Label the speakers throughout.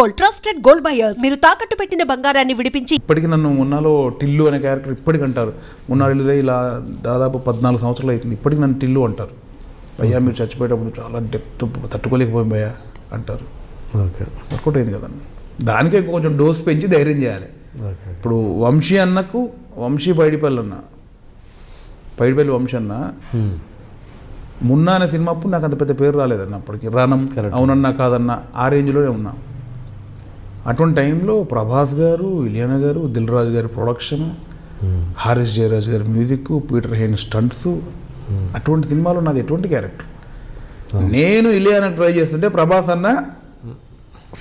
Speaker 1: Gold, trusted gold buyers. మీరు తాకట్టు పెట్టిన బంగారాన్ని విడిపించి.
Speaker 2: ఇప్పటికి నన్ను మున్నాలో టిల్లు అనే క్యారెక్టర్ ఇప్పటికి అంటారు. మున్నాలు వెళ్ళితే ఇలా దాదాపు 14 సంవత్సరాలు అవుతుంది. ఇప్పటికి నన్ను టిల్లు అంటారు. భయ్యా మీరు చచ్చిపోయేటప్పుడు చాలా డెప్త్ తట్టుకోలేకపోయింది భయ్యా అంటారు.
Speaker 3: ఓకే,
Speaker 2: వర్కౌట్ అయింది కదా. దానికే కొంచెం డోస్ పెంచి ధైర్యం చేయాలి. ఇప్పుడు వంశీ అన్నకు వంశీ పైడిపల్లి వంశీ అన్న మున్నా అనే సినిమా అప్పుడు నాకు అంత పెద్ద పేరు రాలేదన్న. అప్పటికి రణం, అవునన్నా కాదన్నా ఆ రేంజ్లోనే ఉన్నా. అటువంటి టైంలో ప్రభాస్ గారు, ఇలియానా గారు, దిల్ రాజు గారి ప్రొడక్షన్, హారిస్ జయరాజ్ గారి మ్యూజిక్, పీటర్ హెయిన్ స్టంట్స్, అటువంటి సినిమాలో నాది ఎటువంటి క్యారెక్టర్. నేను ఇలియానా ట్రై చేస్తుంటే ప్రభాస్ అన్న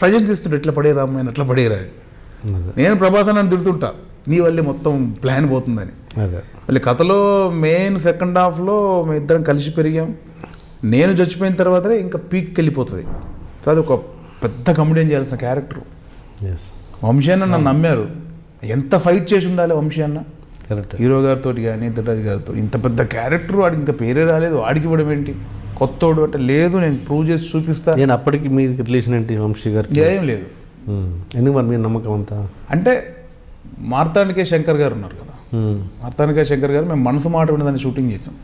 Speaker 2: సజెస్ట్ ఇస్తుంటే ఎట్లా పడేరా అమ్మాయిని, అట్లా పడేరా. నేను ప్రభాస్ అన్న తిడుతుంటా, నీ వల్లే మొత్తం ప్లాన్ పోతుందని. మళ్ళీ కథలో మెయిన్ సెకండ్ హాఫ్లో మేము ఇద్దరం కలిసి పెరిగాం. నేను చచ్చిపోయిన తర్వాతనే ఇంకా పీక్కి వెళ్ళిపోతుంది. సో అది ఒక పెద్ద కమెడియన్ చేయాల్సిన క్యారెక్టర్. వంశీ అన్న నన్ను నమ్మారు. ఎంత ఫైట్ చేసి ఉండాలి వంశీ అన్న హీరో గారితో కానీ దిల్రాజు గారితో. ఇంత పెద్ద క్యారెక్టర్ వాడికి ఇంకా పేరే రాలేదు, వాడికి ఇవ్వడం ఏంటి కొత్తోడు అంటే, లేదు నేను ప్రూవ్ చేసి చూపిస్తా.
Speaker 3: నేను అప్పటికి మీ రిలేషన్ ఏంటి వంశీ గారు?
Speaker 2: ఏం లేదు.
Speaker 3: ఎందుకు మరి మీరు నమ్మకం అంతా?
Speaker 2: అంటే మార్తాండికే శంకర్ గారు ఉన్నారు కదా, మార్తాండికే శంకర్ గారు మేము మనసు మాట ఉన్నదాన్ని షూటింగ్ చేసాం.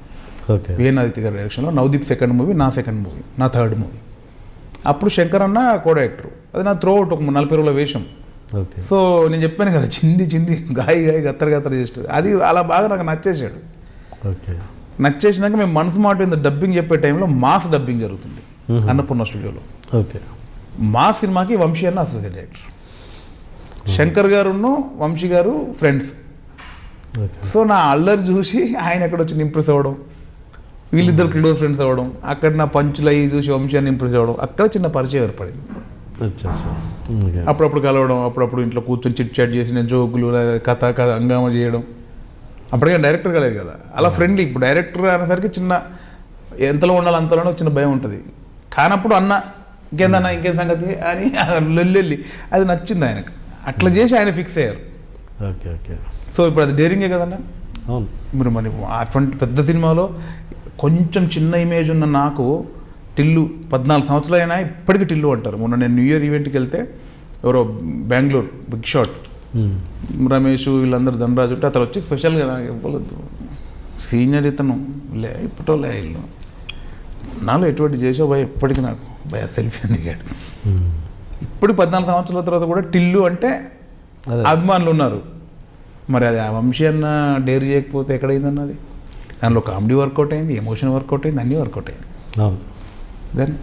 Speaker 3: ఓకే,
Speaker 2: విఎన్ ఆదిత్య గారి డైరెక్షన్లో. నవదీప్ సెకండ్ మూవీ, నా సెకండ్ మూవీ, నా థర్డ్ మూవీ. అప్పుడు శంకర్ అన్న కో డైరెక్టర్. అది నా త్రో అవుట్ ఒక 40 రోజుల వేషం.
Speaker 3: ఓకే,
Speaker 2: సో నేను చెప్పాను కదా, చింది గాయ గత్తర చేస్తాడు. అది అలా బాగా నాకు నచ్చేసాడు.
Speaker 3: ఓకే,
Speaker 2: నచ్చేసినాక మేము మనసు మాట మీద డబ్బింగ్ చెప్పే టైంలో మాస్ డబ్బింగ్ జరుగుతుంది అన్నపూర్ణ స్టూడియోలో.
Speaker 3: ఓకే,
Speaker 2: మా సినిమాకి వంశీ అన్న అసోసియేట్ డైరెక్టర్, శంకర్ గారును వంశీ గారు ఫ్రెండ్స్. సో నా అల్లరి చూసి ఆయన ఎక్కడ వచ్చి ఇంప్రెస్ అవ్వడం, వీళ్ళిద్దరు క్లోజ్ ఫ్రెండ్స్ అవ్వడం, అక్కడ నా పంచులు అయ్యి చూసి వంశీ అని ఇంప్రెస్ అవ్వడం, అక్కడ చిన్న పరిచయం ఏర్పడింది. అప్పుడప్పుడు కలవడం, అప్పుడప్పుడు ఇంట్లో కూర్చొని చిట్ చాట్ చేసి నేను జోకులు కథ హంగామా చేయడం. అప్పటికే డైరెక్టర్ కాలేదు కదా, అలా ఫ్రెండ్లీ. ఇప్పుడు డైరెక్టర్ అనేసరికి చిన్న ఎంతలో ఉండాలి అంతలోనే చిన్న భయం ఉంటుంది. కానప్పుడు అన్న ఇంకేందన్నా ఇంకేం సంగతి అని లొల్లెళ్ళి అది నచ్చింది ఆయనకు. అట్లా చేసి ఆయన ఫిక్స్ అయ్యారు.
Speaker 3: Okay, okay.
Speaker 2: సో ఇప్పుడు అది డేరింగే కదన్నా.
Speaker 3: అవును,
Speaker 2: మీరు మరి అటువంటి పెద్ద సినిమాలో కొంచెం చిన్న ఇమేజ్ ఉన్న నాకు టిల్లు 14 సంవత్సరాలు అయినా ఇప్పటికీ టిల్లు అంటారు. మొన్న నేను న్యూ ఇయర్ ఈవెంట్కి వెళ్తే ఎవరో బెంగళూరు బిగ్ షాట్ రమేష్ వీళ్ళందరూ ధనరాజు ఉంటే అతను వచ్చి స్పెషల్గా నాకు ఇవ్వలేదు, సీనియర్ ఇతను లే ఇప్పటోలే ఇల్లు నాలో ఎటువంటి చేసావు భయ, ఇప్పటికి నాకు భయ సెల్ఫీ అని దిగాడు. ఇప్పుడు 14 సంవత్సరాల తర్వాత కూడా టిల్లు అంటే అభిమానులు ఉన్నారు. మరి అది ఆ వంశీ అన్న డేర్ చేయకపోతే ఎక్కడైందన్నది. దానిలో కామెడీ వర్కౌట్ అయింది, ఎమోషన్ వర్కౌట్ అయింది, అన్నీ వర్కౌట్ అయింది. దాన్ని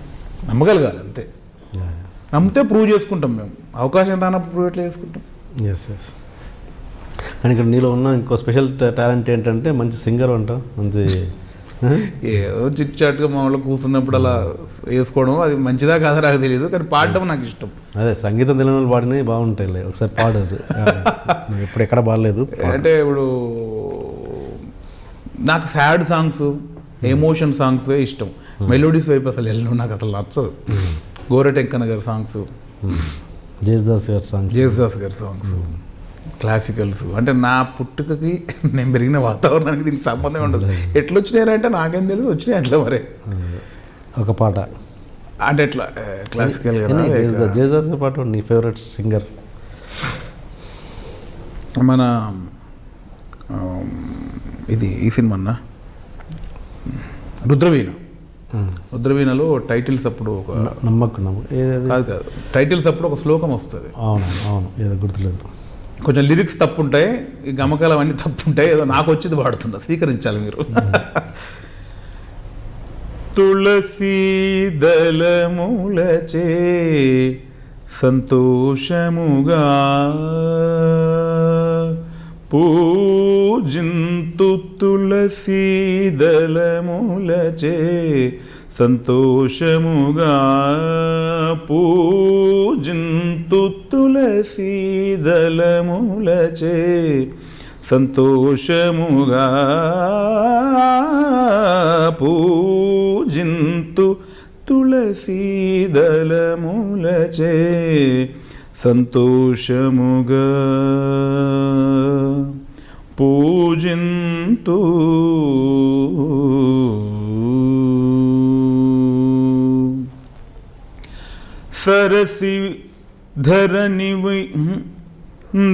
Speaker 2: నమ్మగలగాలి అంతే. నమ్మితే ప్రూవ్ చేసుకుంటాం. మేము అవకాశం రానప్పుడు ప్రూవ్ ఎట్లా చేసుకుంటాం.
Speaker 3: ఎస్. అండ్ ఇక్కడ నీలో ఉన్న ఇంకో స్పెషల్ టాలెంట్ ఏంటంటే మంచి సింగర్ అంట. మంచి
Speaker 2: ఏదో చిట్ చాట్గా మా వాళ్ళు కూర్చున్నప్పుడు అలా వేసుకోవడం, అది మంచిదా కాదా నాకు తెలియదు, కానీ పాడడం నాకు ఇష్టం.
Speaker 3: అదే సంగీతం తెలియని వాళ్ళు పాడినవి బాగుంటాయి. ఒకసారి పాడదు, ఇప్పుడు ఎక్కడ పాడలేదు.
Speaker 2: అంటే ఇప్పుడు నాకు సాడ్ సాంగ్స్, ఎమోషన్ సాంగ్స్ ఇష్టం. మెలోడీస్ వైపు అసలు వెళ్ళను, నాకు అసలు నచ్చదు. గోరటెంకన్న గారి సాంగ్స్,
Speaker 3: జేసుదాస్
Speaker 2: గారి సాంగ్స్, క్లాసికల్స్. అంటే నా పుట్టుకకి నేను పెరిగిన వాతావరణానికి దీనికి సంబంధం ఉండదు. ఎట్లా వచ్చినాయంటే నాకేం తెలుసు, వచ్చినాయి అట్లా. మరి
Speaker 3: ఒక పాట
Speaker 2: అంటే ఎట్లా క్లాసికల్
Speaker 3: జేసుదాస్ పాట నీ ఫేవరెట్ సింగర్?
Speaker 2: మన ఇది ఈ సినిమా అన్న రుద్రవీణలో టైటిల్స్ అప్పుడు ఒక కాదు టైటిల్స్ అప్పుడు ఒక శ్లోకం వస్తుంది.
Speaker 3: అవును, ఏదో గుర్తులేదు.
Speaker 2: కొంచెం లిరిక్స్ తప్పు ఉంటాయి, ఈ గమకాలు అవన్నీ తప్పు ఉంటాయి. ఏదో నాకు వచ్చింది పాడుతున్నా, స్వీకరించాలి మీరు. తులసీ దళములచే సంతోషముగా పూజింతు, తులసీ దళములచే సంతోషముగా పూజింతు, తులసీ దళములచే సంతోషముగా పూజింతు, తులసీ దళములచే సంతోషముగా పూజింతు. సరసి ధరణి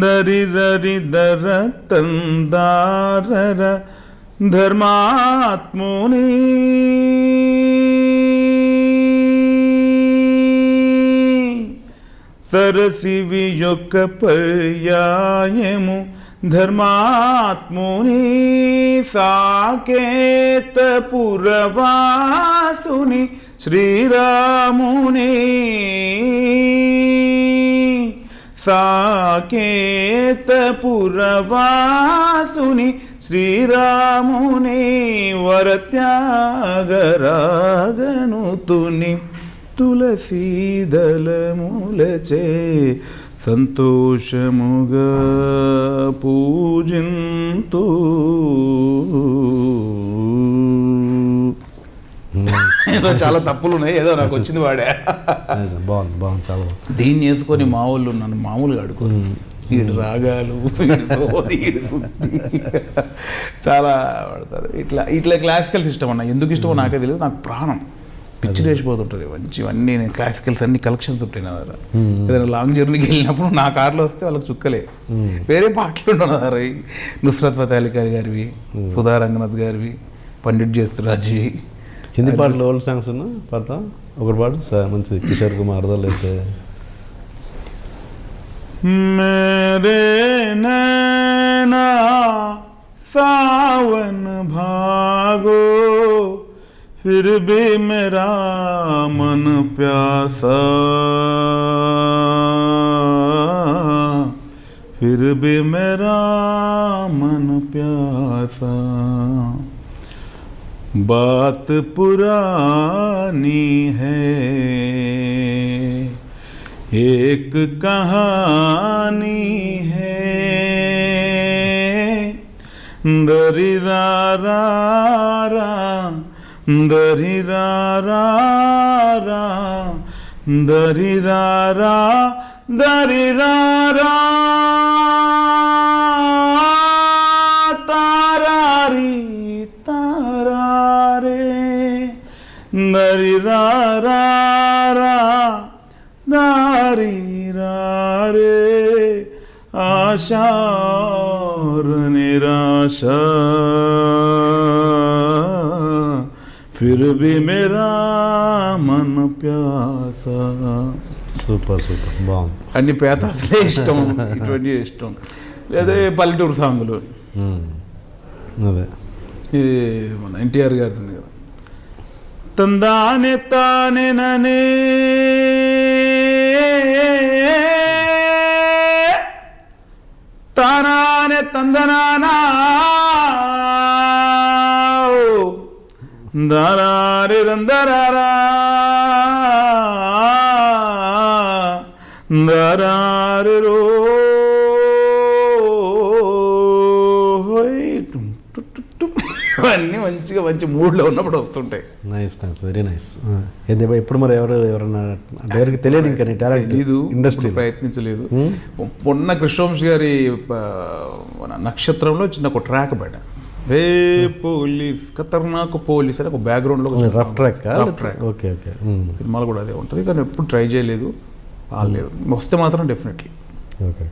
Speaker 2: దరి దరి దర తందారర ధర్మాత్ముని సరసివి యొక్క పర్యాయము ధర్మాత్ముని సాకేత పురవాసుని శ్రీరాముని సాకేత పురవాసుని శ్రీరాముని వరత్యాగరాగనుతుని తులసీదళములచే సంతోషముగా పూజింతు. ఏదో చాలా తప్పులు ఉన్నాయి, ఏదో నాకు వచ్చింది వాడే.
Speaker 3: బాగుంది బాగుంది, చాలా బాగుంది.
Speaker 2: దీన్ని వేసుకొని మా వాళ్ళు నన్ను మామూలుగా ఆడుకోరు. ఈడు రాగాలు, ఈడు శుద్ధి చాలా పడతారు. ఇట్లా ఇట్లా క్లాసికల్స్ ఇష్టం అన్న. ఎందుకు ఇష్టమో నాకే తెలియదు, నాకు ప్రాణం పిచ్చి వేసిపోతుంటుంది. మంచివన్నీ నేను క్లాసికల్స్ అన్ని కలెక్షన్స్ ఉంటాయి నా దగ్గర. ఏదైనా లాంగ్ జర్నీకి వెళ్ళినప్పుడు నా కార్లో వస్తే వాళ్ళకి చుక్కలే. వేరే పాటలు ఉండవు. నుస్రత్ ఫతే అలీ ఖాన్ గారివి, సుధా రంగనాథ్ గారివి, పండిట్ జస్రాజ్వి.
Speaker 3: హిందీ పాటలు ఓల్డ్ సాంగ్స్ ఉన్నా పాడతా ఒకటి పాడు మంచి కిషోర్ కుమార్ అయితే.
Speaker 2: मेरे नैना सावन भागो फिर भी मेरा मन प्यासा, फिर भी मेरा मन प्यासा. बात पुरानी है, एक कहानी है. दरी रा रा रा दरी रा रा रा दरी रा रा दरी रा रा तारा री तारा रे दरी रा रा रा दारी रे आशा और निराशा, फिर भी मेरा मन प्यासा.
Speaker 3: సూపర్ సూపర్, బాగుంది.
Speaker 2: అన్ని పేతాసలే ఇష్టం, ఇటువంటి ఇష్టం. లేదా పల్లెటూరు సాంగులు.
Speaker 3: అదే
Speaker 2: ఇది మన ఎన్టీఆర్ గారి కదా, తందానే తానే ననే తానానే తందనానా దారారే దందరారా దారారే రో అన్నీ మంచిగా మంచి మూడ్లో ఉన్నప్పుడు వస్తుంటాయి.
Speaker 3: Nice nice, very nice. ఎప్పుడు మరి ఎవరన్నా ఎవరికి తెలియదు ఇంకా టాలెంట్
Speaker 2: తెలీదు,
Speaker 3: ఇండస్ట్రీ
Speaker 2: ప్రయత్నించలేదు. మొన్న కృష్ణవంశీ గారి నక్షత్రంలో చిన్న ఒక ట్రాక్ పెట్టా, రే పోలీస్ ఖతర్నాక్ పోలీస్ అని ఒక బ్యాక్గ్రౌండ్లో
Speaker 3: రఫ్ ట్రాక్.
Speaker 2: ఓకే ఓకే, సినిమాలు కూడా అదే ఉంటుంది, కానీ ఎప్పుడు ట్రై చేయలేదు, రాలేదు. వస్తే మాత్రం డెఫినెట్లీ.
Speaker 3: ఓకే.